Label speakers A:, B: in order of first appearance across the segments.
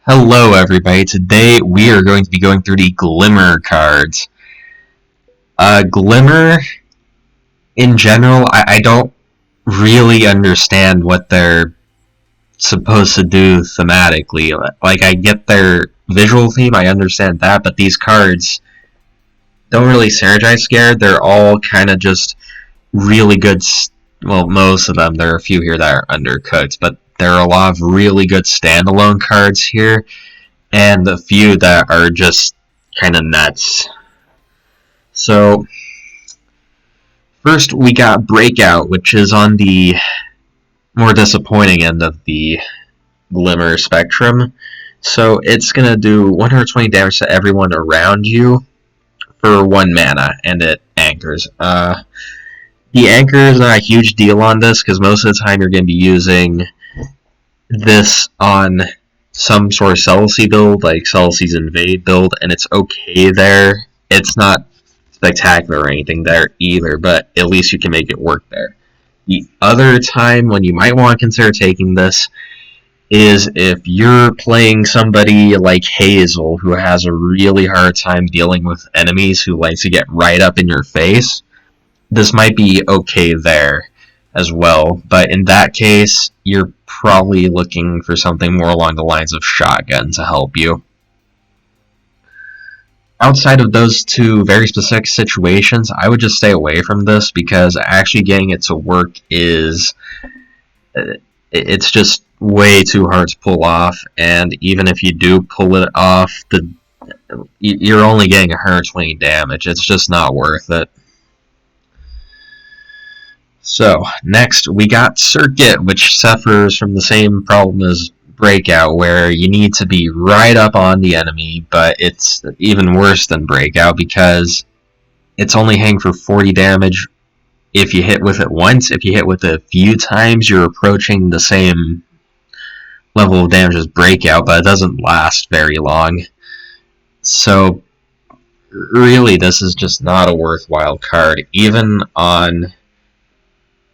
A: Hello everybody, today we are going to be going through the Glimmer cards. Glimmer, in general, I don't really understand what they're supposed to do thematically. Like, I get their visual theme, I understand that, but these cards don't really synergize together. They're all kind of just really good, well, most of them. There are a few here that are undercooked, but there are a lot of really good standalone cards here, and a few that are just kind of nuts. So, first we got Breakout, which is on the more disappointing end of the Glimmer spectrum. So it's going to do 120 damage to everyone around you for 1 mana, and it anchors. The anchor is not a huge deal on this, because most of the time you're going to be using this on some sort of Celicy build, like Celicy's Invade build, and it's okay there. It's not spectacular or anything there either, but at least you can make it work there. The other time when you might want to consider taking this is if you're playing somebody like Hazel, who has a really hard time dealing with enemies who like to get right up in your face. This might be okay there as well, but in that case, you're probably looking for something more along the lines of Shotgun to help you. Outside of those two very specific situations, I would just stay away from this, because actually getting it to work is... it's just way too hard to pull off, and even if you do pull it off, you're only getting 120 damage. It's just not worth it. So, next we got Circuit, which suffers from the same problem as Breakout, where you need to be right up on the enemy, but it's even worse than Breakout because it's only hitting for 40 damage if you hit with it once. If you hit with it a few times, you're approaching the same level of damage as Breakout, but it doesn't last very long. So, really, this is just not a worthwhile card, even on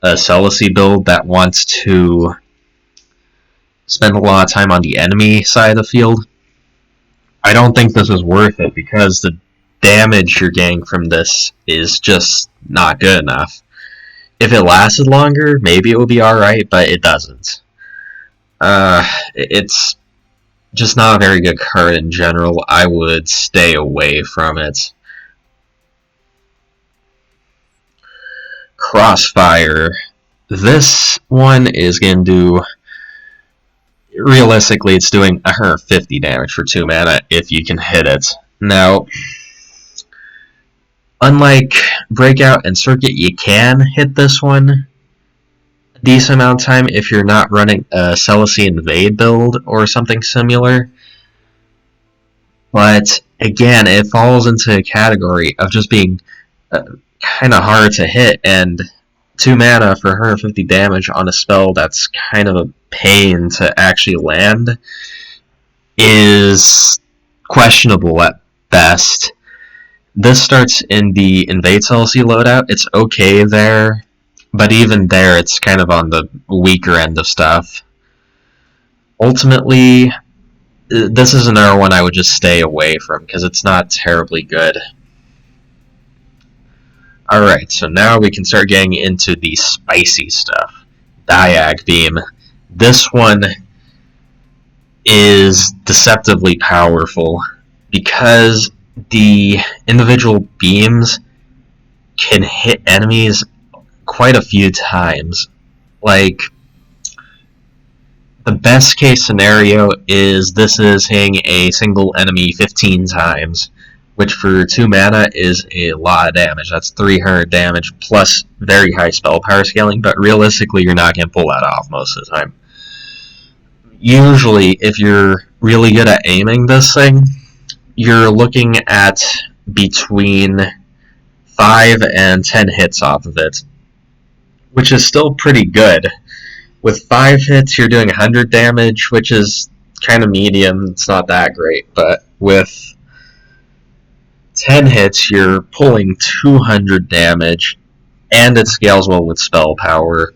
A: a Celicy build that wants to spend a lot of time on the enemy side of the field. I don't think this is worth it, because the damage you're getting from this is just not good enough. If it lasted longer, maybe it would be alright, but it doesn't. It's just not a very good card in general. I would stay away from it. Crossfire. This one is going to do... realistically, it's doing 150 damage for 2 mana if you can hit it. Now, unlike Breakout and Circuit, you can hit this one a decent amount of time if you're not running a Celicy Invade build or something similar. But, again, it falls into a category of just being kind of hard to hit, and 2 mana for 150 damage on a spell that's kind of a pain to actually land is questionable at best. This starts in the Invade Celicy loadout. It's okay there, but even there it's kind of on the weaker end of stuff. Ultimately, this is another one I would just stay away from, because it's not terribly good. Alright, so now we can start getting into the spicy stuff. Diag Beam. This one is deceptively powerful, because the individual beams can hit enemies quite a few times. Like, the best case scenario is this is hitting a single enemy 15 times, which for 2 mana is a lot of damage. That's 300 damage plus very high spell power scaling, but realistically you're not going to pull that off most of the time. Usually, if you're really good at aiming this thing, you're looking at between 5 and 10 hits off of it, which is still pretty good. With 5 hits, you're doing 100 damage, which is kind of medium. It's not that great, but with 10 hits, you're pulling 200 damage, and it scales well with spell power.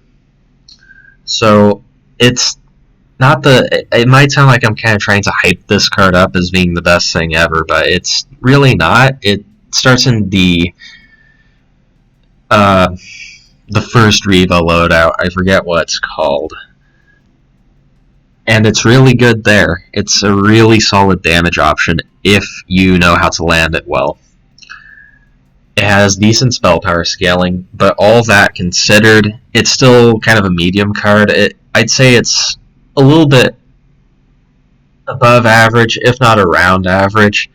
A: So, it's not the. It might sound like I'm kind of trying to hype this card up as being the best thing ever, but it's really not. It starts in uh, the first Reva loadout. I forget what it's called. And it's really good there. It's a really solid damage option if you know how to land it well. It has decent spell power scaling, but all that considered, it's still kind of a medium card. I'd say it's a little bit above average, if not around average.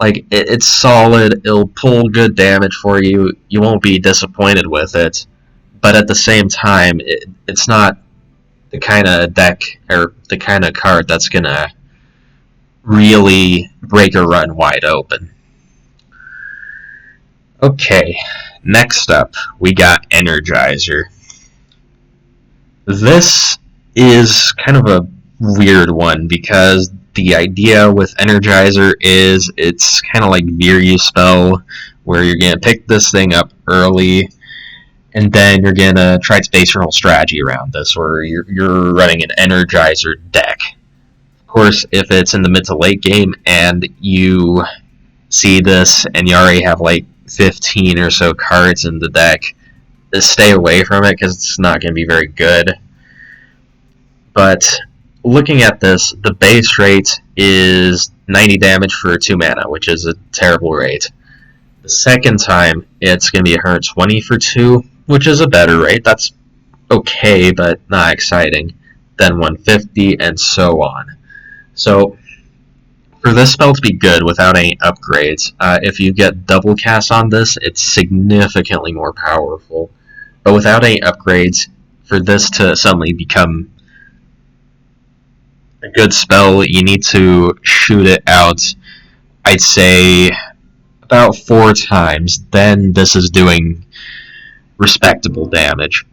A: Like, it's solid, it'll pull good damage for you, you won't be disappointed with it, but at the same time, it's not the kind of deck, or the kind of card that's gonna really break a run wide open. Okay, next up, we got Energizer. This is kind of a weird one because the idea with Energizer is it's kind of like Viryu spell, where you're going to pick this thing up early, and then you're going to try to base your whole strategy around this, or you're running an Energizer deck. Of course, if it's in the mid to late game and you see this and you already have like 15 or so cards in the deck, stay away from it because it's not going to be very good. But looking at this, the base rate is 90 damage for 2 mana, which is a terrible rate. The second time, it's going to be 120 for 2, which is a better rate. That's okay, but not exciting. Then 150, and so on. So, for this spell to be good without any upgrades, if you get double cast on this, it's significantly more powerful. But without any upgrades, for this to suddenly become a good spell, you need to shoot it out, I'd say, about 4 times. Then this is doing respectable damage.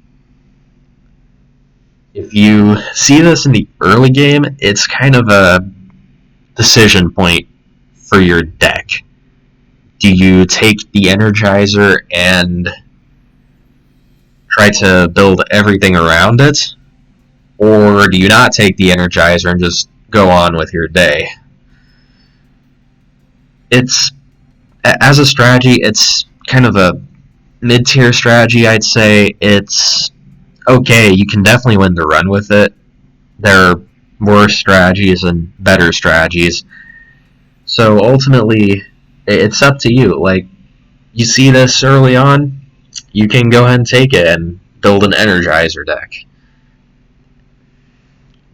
A: If you see this in the early game, it's kind of a decision point for your deck. Do you take the Energizer and try to build everything around it? Or do you not take the Energizer and just go on with your day? It's, as a strategy, it's kind of a mid-tier strategy, I'd say. It's okay, you can definitely win the run with it. There are worse strategies and better strategies. So ultimately, it's up to you. Like, you see this early on, you can go ahead and take it and build an Energizer deck.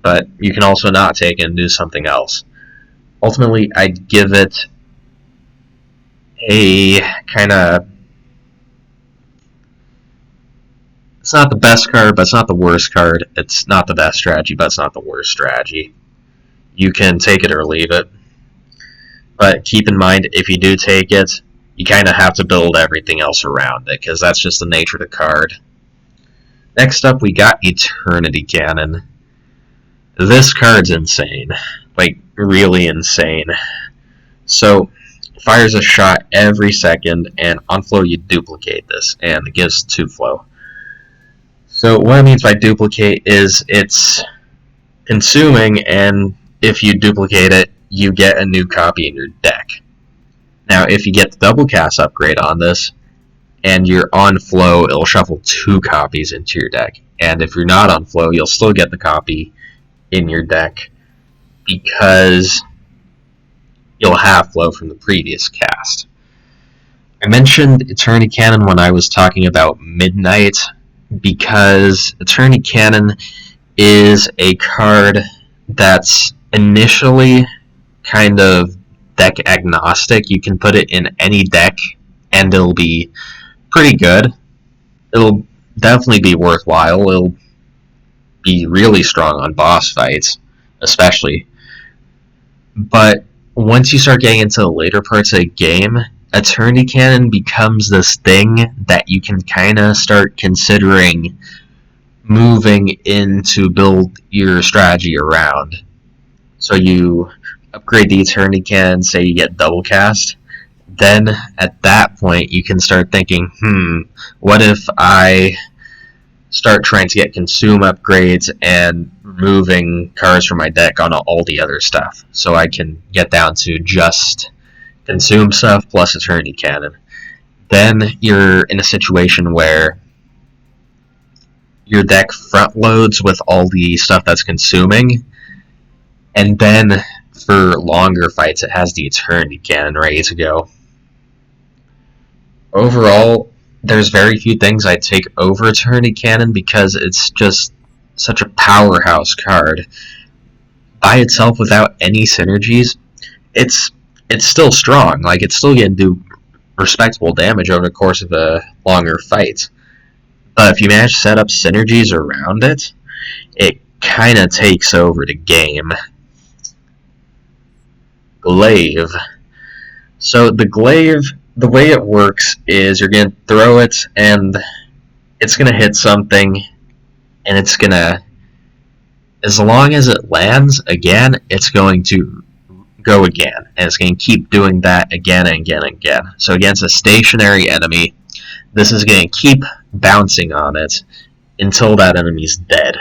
A: But you can also not take it and do something else. Ultimately, I'd give it a kind of... It's not the best card, but it's not the worst card. It's not the best strategy, but it's not the worst strategy. You can take it or leave it. But keep in mind, if you do take it, you kind of have to build everything else around it, because that's just the nature of the card. Next up, we got Eternity Cannon. This card's insane. Like, really insane. So, it fires a shot every second, and on flow you duplicate this, and it gives 2 flow. So what it means by duplicate is it's consuming, and if you duplicate it, you get a new copy in your deck. Now, if you get the double cast upgrade on this, and you're on flow, it'll shuffle 2 copies into your deck. And if you're not on flow, you'll still get the copy in your deck, because you'll have flow from the previous cast. I mentioned Eternity Cannon when I was talking about Midnight, because Eternity Cannon is a card that's initially kind of deck agnostic. You can put it in any deck and it'll be pretty good. It'll definitely be worthwhile. It'll be really strong on boss fights, especially. But once you start getting into the later parts of the game, Eternity Cannon becomes this thing that you can kind of start considering moving in to build your strategy around. So you upgrade the Eternity Cannon, say you get double cast, then at that point you can start thinking, what if I start trying to get consume upgrades and removing cards from my deck on all the other stuff, so I can get down to just consume stuff plus Eternity Cannon. Then you're in a situation where your deck front loads with all the stuff that's consuming, and then for longer fights it has the Eternity Cannon ready to go. Overall, there's very few things I'd take over Eternity Cannon because it's just such a powerhouse card. By itself, without any synergies, it's still strong. Like, it's still going to do respectable damage over the course of a longer fight. But if you manage to set up synergies around it, it kind of takes over the game. Glaive. So the glaive, the way it works is you're going to throw it, and it's going to hit something, and it's going to, as long as it lands again, it's going to go again, and it's going to keep doing that again and again and again. So against a stationary enemy, this is going to keep bouncing on it until that enemy's dead.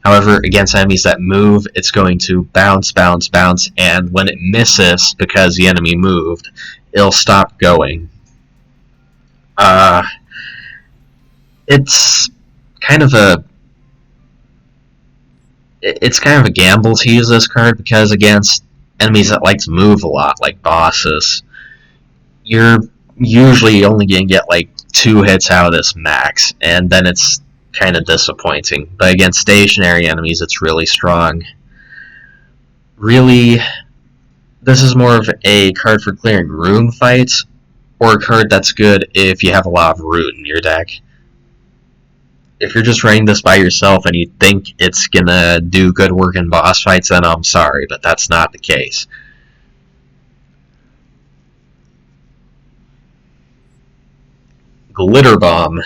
A: However, against enemies that move, it's going to bounce, bounce, bounce, and when it misses because the enemy moved, it'll stop going. It's kind of a gamble to use this card because against enemies that like to move a lot, like bosses, you're usually only going to get like 2 hits out of this max, and then it's kind of disappointing. But against stationary enemies, it's really strong. Really, this is more of a card for clearing rune fights, or a card that's good if you have a lot of root in your deck. If you're just running this by yourself and you think it's gonna do good work in boss fights, then I'm sorry, but that's not the case. Glitter Bomb.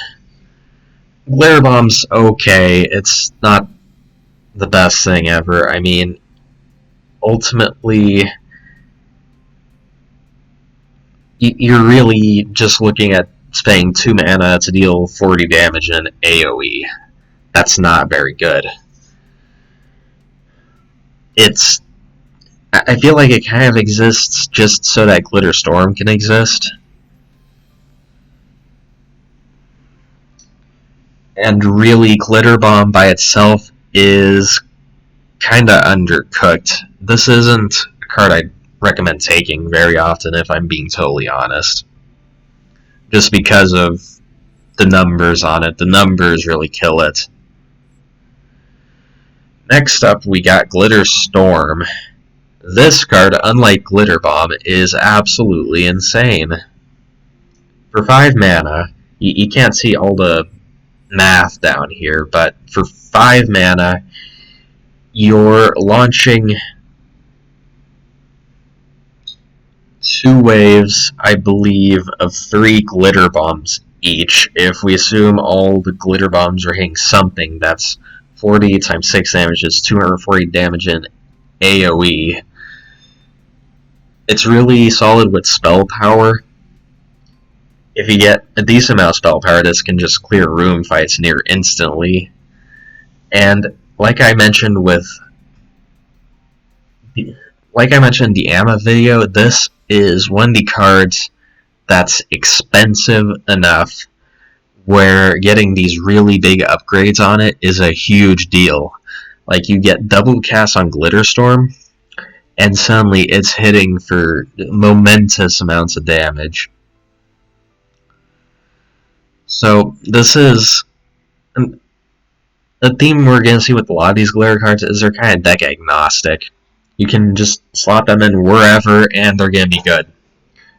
A: Glitter Bomb's okay. It's not the best thing ever. I mean, ultimately, you're really just looking at spending 2 mana to deal 40 damage in AoE. That's not very good. I feel like it kind of exists just so that Glitter Storm can exist. And really, Glitter Bomb by itself is kinda undercooked. This isn't a card I'd recommend taking very often, if I'm being totally honest. Just because of the numbers on it. The numbers really kill it. Next up, we got Glitter Storm. This card, unlike Glitter Bomb, is absolutely insane. For 5 mana, you can't see all the math down here, but for 5 mana, you're launching 2 waves, I believe, of 3 glitter bombs each. If we assume all the glitter bombs are hitting something, that's 40 times 6 damage is 240 damage in AoE. It's really solid with spell power. If you get a decent amount of spell power, this can just clear room fights near instantly. And like I mentioned in the AMA video, this is one of the cards that's expensive enough where getting these really big upgrades on it is a huge deal. Like, you get double cast on Glitter Storm, and suddenly it's hitting for momentous amounts of damage. So this is the theme we're going to see with a lot of these glitter cards is they're kind of deck agnostic. You can just slot them in wherever and they're going to be good.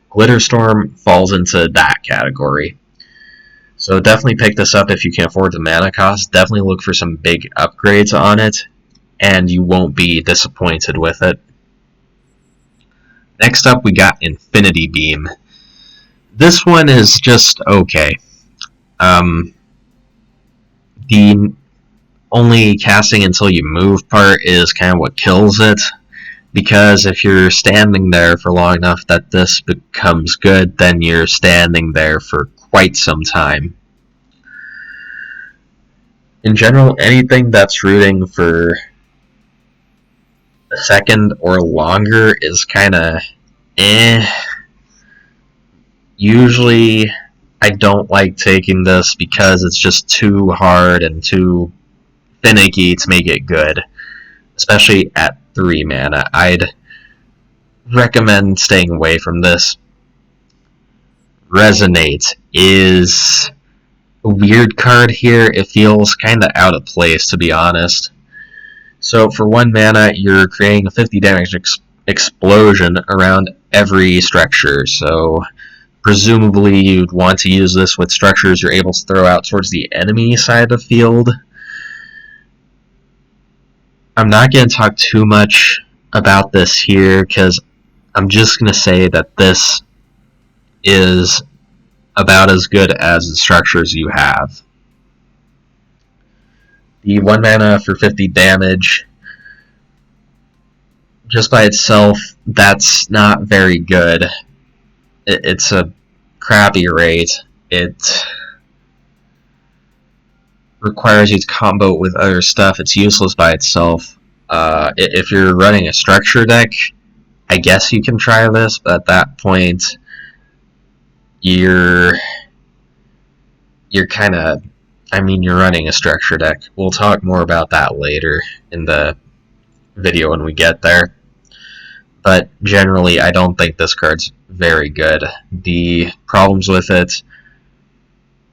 A: Glitter Storm falls into that category. So definitely pick this up if you can afford the mana cost. Definitely look for some big upgrades on it, and you won't be disappointed with it. Next up, we got Infinity Beam. This one is just okay. The only casting until you move part is kind of what kills it, because if you're standing there for long enough that this becomes good, then you're standing there for quite some time. In general, anything that's rooting for a second or longer is kind of eh. Usually, I don't like taking this because it's just too hard and too finicky to make it good, especially at 3 mana. I'd recommend staying away from this. Resonate is a weird card here. It feels kind of out of place, to be honest. So for 1 mana, you're creating a 50 damage explosion around every structure. So presumably you'd want to use this with structures you're able to throw out towards the enemy side of the field. I'm not going to talk too much about this here because I'm just going to say that this is about as good as the structures you have. The 1 mana for 50 damage, just by itself, that's not very good. It's a crappy rate. It requires you to combo it with other stuff. It's useless by itself. If you're running a structure deck, I guess you can try this, but at that point, you're kind of, you're running a structure deck. We'll talk more about that later in the video when we get there. But generally, I don't think this card's very good. The problems with it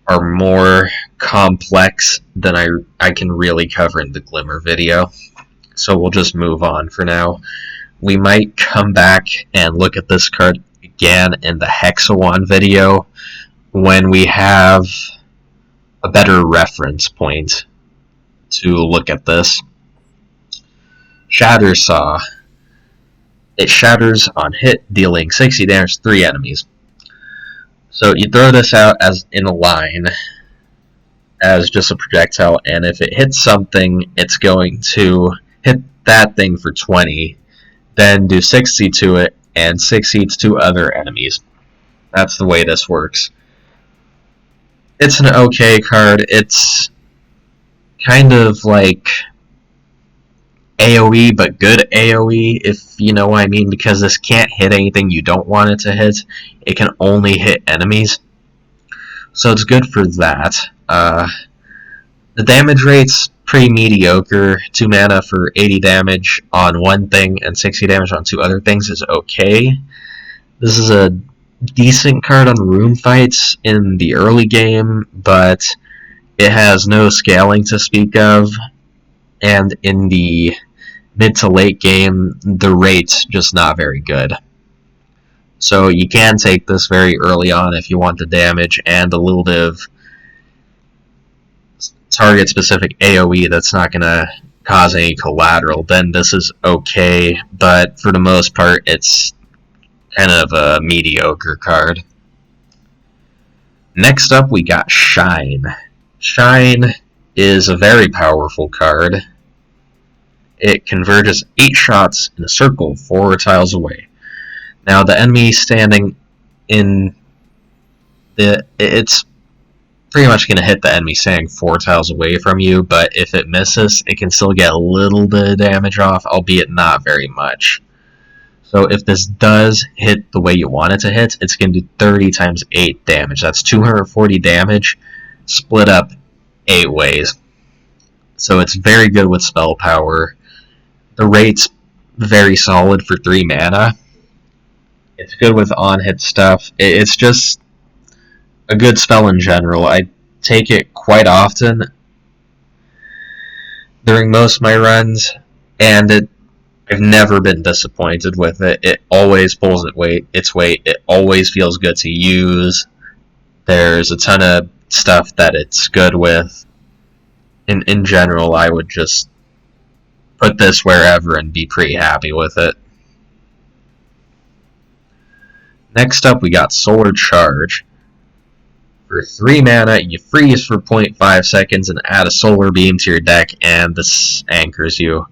A: are more complex than I can really cover in the Glimmer video. So we'll just move on for now. We might come back and look at this card again in the Hexawan video when we have a better reference point to look at this. Shatter Saw. It shatters on hit, dealing 60 damage to 3 enemies. So you throw this out as in a line as just a projectile, and if it hits something, it's going to hit that thing for 20, then do 60 to it, and 60 to 2 other enemies. That's the way this works. It's an okay card. It's kind of like AoE, but good AoE, if you know what I mean, because this can't hit anything you don't want it to hit. It can only hit enemies. So it's good for that. The damage rate's pretty mediocre. 2 mana for 80 damage on one thing and 60 damage on 2 other things is okay. This is a decent card on room fights in the early game, but it has no scaling to speak of, and in the mid to late game, the rate's just not very good. So you can take this very early on if you want the damage and a little bit of target-specific AoE that's not going to cause any collateral, then this is okay, but for the most part, it's kind of a mediocre card. Next up, we got Shine. Shine is a very powerful card. It converges 8 shots in a circle 4 tiles away. Now, the enemy standing in it's pretty much going to hit the enemy standing 4 tiles away from you, but if it misses, it can still get a little bit of damage off, albeit not very much. So if this does hit the way you want it to hit, it's going to do 30 times 8 damage. That's 240 damage, split up 8 ways. So it's very good with spell power. The rate's very solid for 3 mana. It's good with on-hit stuff. It's just a good spell in general. I take it quite often during most of my runs, and I've never been disappointed with it. It always pulls its weight. It always feels good to use. There's a ton of stuff that it's good with. In general, I would just put this wherever and be pretty happy with it. Next up, we got Solar Charge. For 3 mana, you freeze for 0.5 seconds and add a solar beam to your deck, and this anchors you.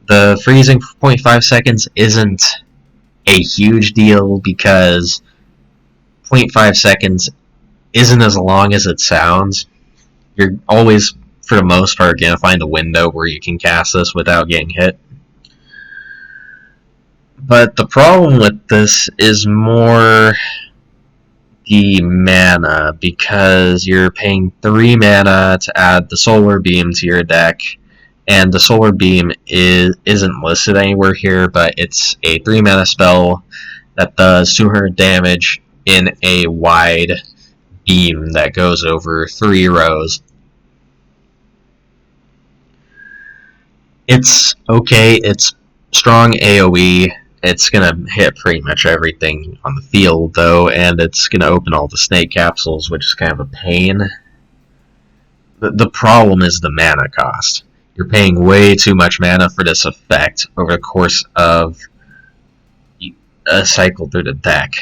A: The freezing for 0.5 seconds isn't a huge deal because 0.5 seconds isn't as long as it sounds. You're always for the most part, going to find a window where you can cast this without getting hit. But the problem with this is more the mana, because you're paying 3 mana to add the Solar Beam to your deck, and the Solar Beam isn't listed anywhere here, but it's a 3 mana spell that does 200 damage in a wide beam that goes over 3 rows. It's okay, it's strong AoE, it's gonna hit pretty much everything on the field though, and it's gonna open all the snake capsules, which is kind of a pain. The problem is the mana cost. You're paying way too much mana for this effect over the course of a cycle through the deck.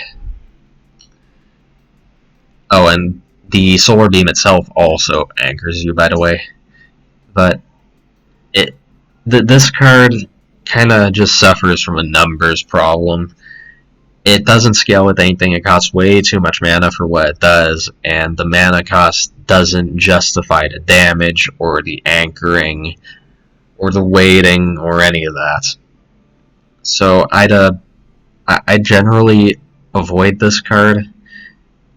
A: Oh, and the Solar Beam itself also anchors you, by the way. But this card kind of just suffers from a numbers problem. It doesn't scale with anything, it costs way too much mana for what it does, and the mana cost doesn't justify the damage, or the anchoring, or the weighting, or any of that. So I generally avoid this card.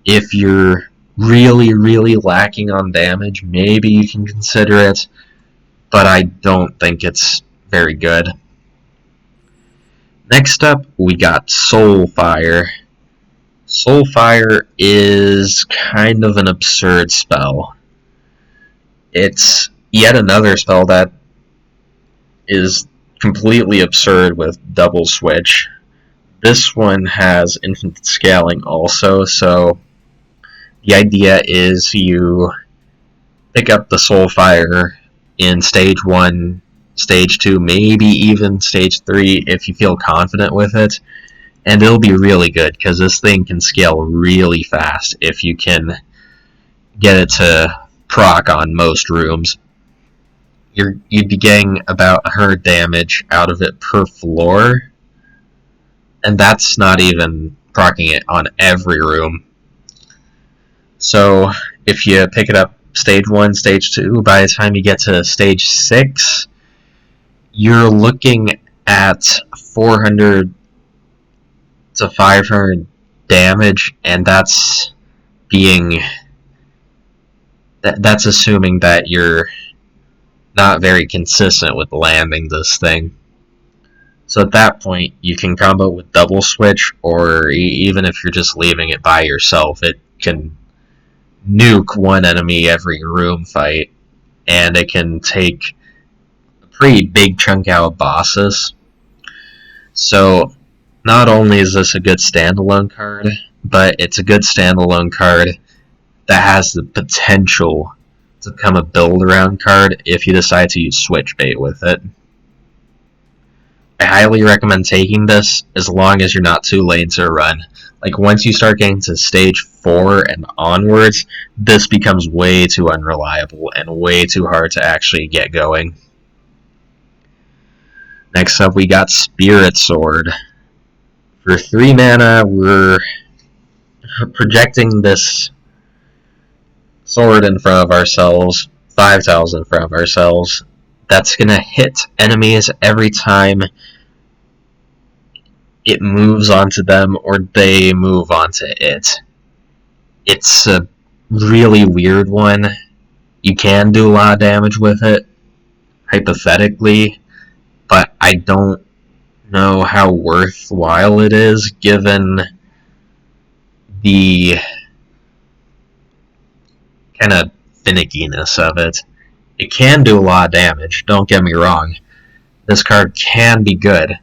A: If you're really, really lacking on damage, maybe you can consider it, but I don't think it's very good. Next up, we got Soulfire. Soulfire is kind of an absurd spell. It's yet another spell that is completely absurd with double switch. This one has infinite scaling also, so the idea is you pick up the Soulfire in stage 1, stage 2, maybe even stage 3 if you feel confident with it, and it'll be really good because this thing can scale really fast if you can get it to proc on most rooms. You'd be getting about 100 damage out of it per floor, and that's not even proccing it on every room. So if you pick it up stage 1, stage 2, by the time you get to stage 6, you're looking at 400 to 500 damage, and that's assuming that you're not very consistent with landing this thing. So at that point, you can combo with double switch, or even if you're just leaving it by yourself, it can nuke one enemy every room fight, and it can take a pretty big chunk out of bosses. So not only is this a good standalone card, but it's a good standalone card that has the potential to become a build-around card if you decide to use switch bait with it. I highly recommend taking this as long as you're not too late to run. Like, once you start getting to stage 4 and onwards, this becomes way too unreliable and way too hard to actually get going. Next up, we got Spirit Sword. For 3 mana, we're projecting this sword in front of ourselves, 5 tiles in front of ourselves. That's going to hit enemies every time it moves onto them or they move onto it. It's a really weird one. You can do a lot of damage with it, hypothetically, but I don't know how worthwhile it is given the kind of finickiness of it. It can do a lot of damage, don't get me wrong. This card can be good,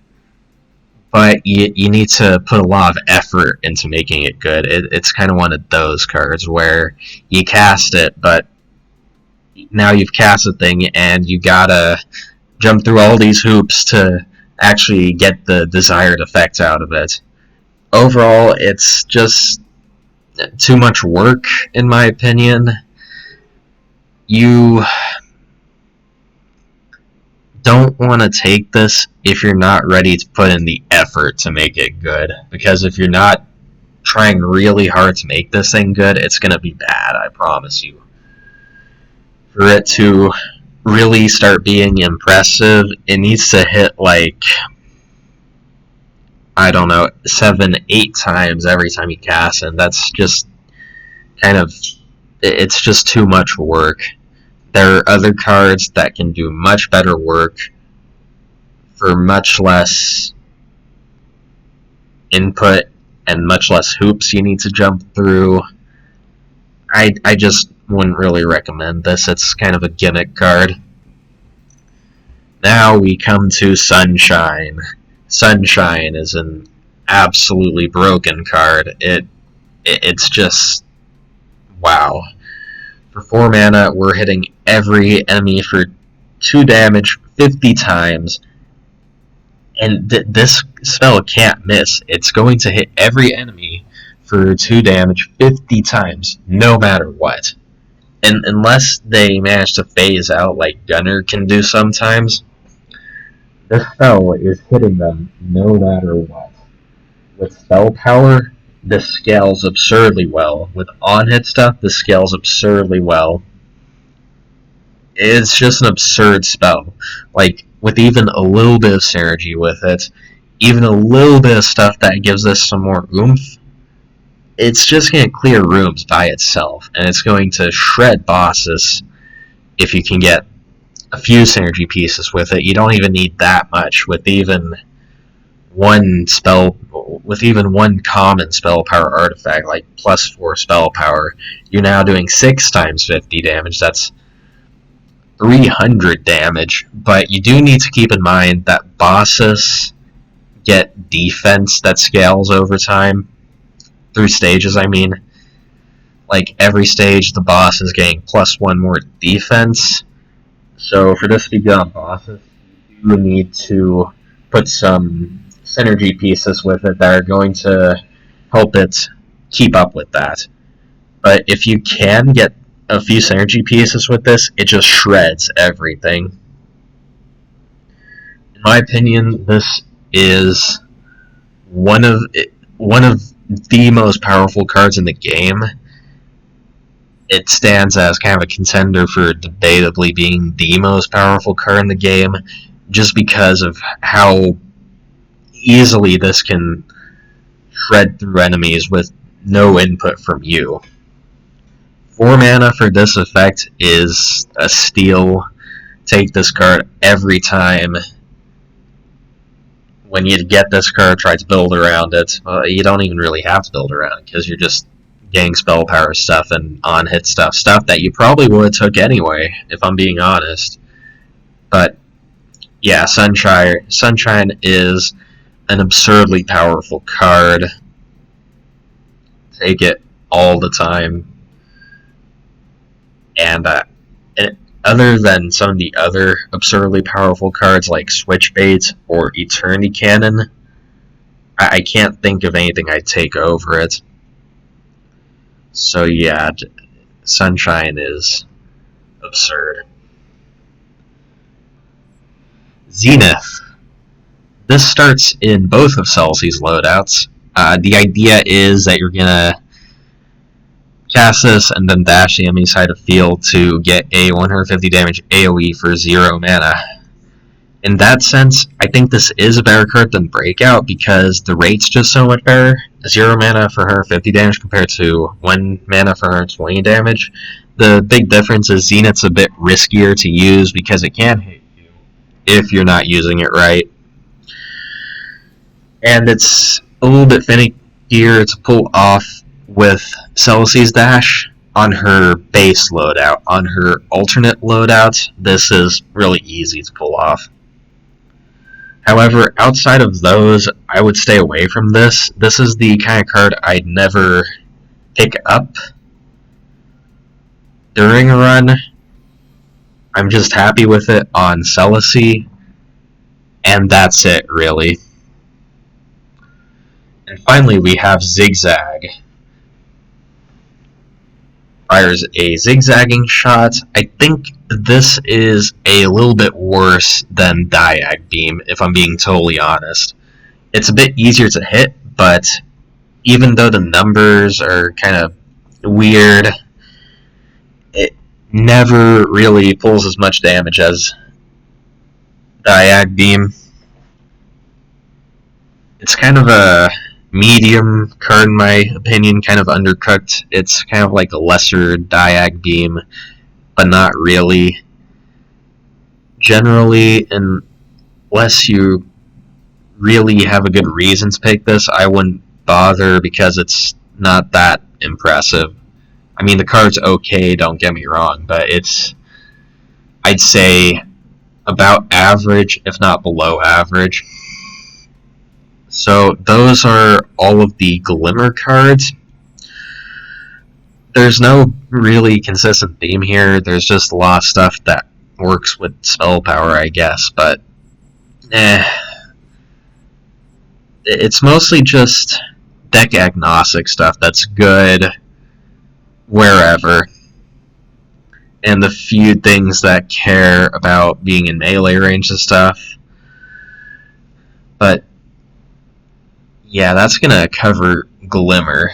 A: but you need to put a lot of effort into making it good. It's kind of one of those cards where you cast it, but now you've cast the thing and you gotta jump through all these hoops to actually get the desired effect out of it. Overall, it's just too much work, in my opinion. You don't want to take this if you're not ready to put in the effort to make it good, because if you're not trying really hard to make this thing good, it's going to be bad, I promise you. For it to really start being impressive, it needs to hit like, I don't know, 7, 8 times every time you cast, and that's just kind of, it's just too much work. There are other cards that can do much better work for much less input and much less hoops you need to jump through. I just wouldn't really recommend this. It's kind of a gimmick card. Now we come to Sunshine. Sunshine is an absolutely broken card. It's just wow. For 4 mana, we're hitting every enemy for 2 damage 50 times, and this spell can't miss. It's going to hit every enemy for 2 damage 50 times, no matter what. And unless they manage to phase out like Gunner can do sometimes, this spell is hitting them no matter what. With spell power, this scales absurdly well. With on-hit stuff, this scales absurdly well. It's just an absurd spell. Like, with even a little bit of synergy with it, even a little bit of stuff that gives this some more oomph, it's just going to clear rooms by itself, and it's going to shred bosses if you can get a few synergy pieces with it. You don't even need that much. With even one common spell power artifact, like +4 spell power, you're now doing 6 times 50 damage. That's 300 damage, but you do need to keep in mind that bosses get defense that scales over time. Through stages, I mean. Like, every stage, the boss is getting +1 more defense. So, for this to be good on bosses, you need to put some synergy pieces with it that are going to help it keep up with that. But if you can get a few synergy pieces with this, it just shreds everything. In my opinion, this is one of the most powerful cards in the game. It stands as kind of a contender for debatably being the most powerful card in the game, just because of how easily this can shred through enemies with no input from you. 4 mana for this effect is a steal. Take this card every time. When you get this card, try to build around it. You don't even really have to build around it, because you're just getting spell power stuff and on-hit stuff that you probably would have took anyway, if I'm being honest. But yeah, Sunshine is an absurdly powerful card. Take it all the time. And other than some of the other absurdly powerful cards like Switchbait or Eternity Cannon, I can't think of anything I'd take over it. So yeah, Sunshine is absurd. Zenith. This starts in both of Celsie's loadouts. The idea is that you're gonna cast this and then dash the enemy side of field to get a 150 damage AoE for 0 mana. In that sense, I think this is a better card than Breakout because the rate's just so much better. 0 mana for her 50 damage compared to 1 mana for her 20 damage. The big difference is Zenith's a bit riskier to use because it can hit you if you're not using it right. And it's a little bit finickier to pull off with Celsie's dash on her base loadout. On her alternate loadout, this is really easy to pull off. However, outside of those, I would stay away from this. This is the kind of card I'd never pick up during a run. I'm just happy with it on Celestia, and that's it, really. And finally, we have Zigzag. Fires a zigzagging shot. I think this is a little bit worse than Diag Beam, if I'm being totally honest. It's a bit easier to hit, but even though the numbers are kind of weird, never really pulls as much damage as Diag Beam. It's kind of a medium card in my opinion, kind of undercooked. It's kind of like a lesser Diag Beam, but not really. Generally, unless you really have a good reason to pick this, I wouldn't bother because it's not that impressive. I mean, the card's okay, don't get me wrong, but it's, I'd say, about average, if not below average. So those are all of the Glimmer cards. There's no really consistent theme here. There's just a lot of stuff that works with spell power, I guess, but it's mostly just deck agnostic stuff that's good wherever. And the few things that care about being in melee range and stuff. But yeah, that's gonna cover Glimmer.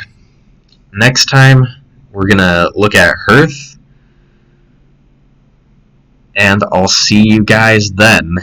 A: Next time, we're gonna look at Hearth, and I'll see you guys then.